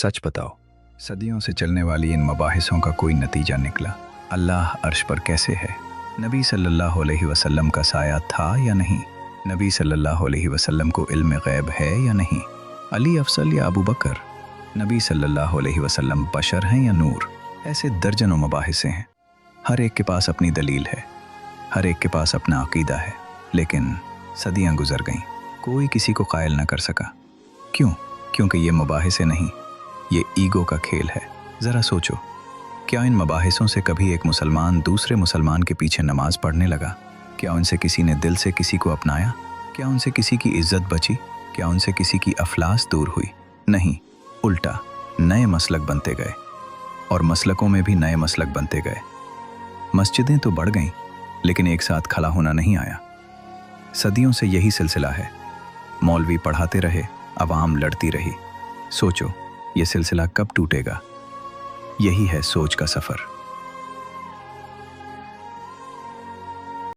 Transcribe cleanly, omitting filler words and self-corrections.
सच बताओ, सदियों से चलने वाली इन मबाहिसों का कोई नतीजा निकला? अल्लाह अर्श पर कैसे है? नबी सल्लल्लाहु अलैहि वसल्लम का साया था या नहीं? नबी सल्लल्लाहु अलैहि वसल्लम को इल्म गैब है या नहीं? अली अफसल या अबू बकर? नबी सल्लल्लाहु अलैहि वसल्लम बशर हैं या नूर? ऐसे दर्जनों मबाहिसें हैं। हर एक के पास अपनी दलील है, हर एक के पास अपना अकीदा है, लेकिन सदियां गुजर गईं, कोई किसी को कायल न कर सका। क्यों? क्योंकि ये मबाहिसें नहीं, ये ईगो का खेल है। ज़रा सोचो, क्या इन मबाहिसों से कभी एक मुसलमान दूसरे मुसलमान के पीछे नमाज पढ़ने लगा? क्या उनसे किसी ने दिल से किसी को अपनाया? क्या उनसे किसी की इज्जत बची? क्या उनसे किसी की अफलास दूर हुई? नहीं, उल्टा नए मसलक बनते गए, और मसलकों में भी नए मसलक बनते गए। मस्जिदें तो बढ़ गईं, लेकिन एक साथ खड़ा होना नहीं आया। सदियों से यही सिलसिला है। मौलवी पढ़ाते रहे, अवाम लड़ती रही। सोचो, ये सिलसिला कब टूटेगा? यही है सोच का सफ़र।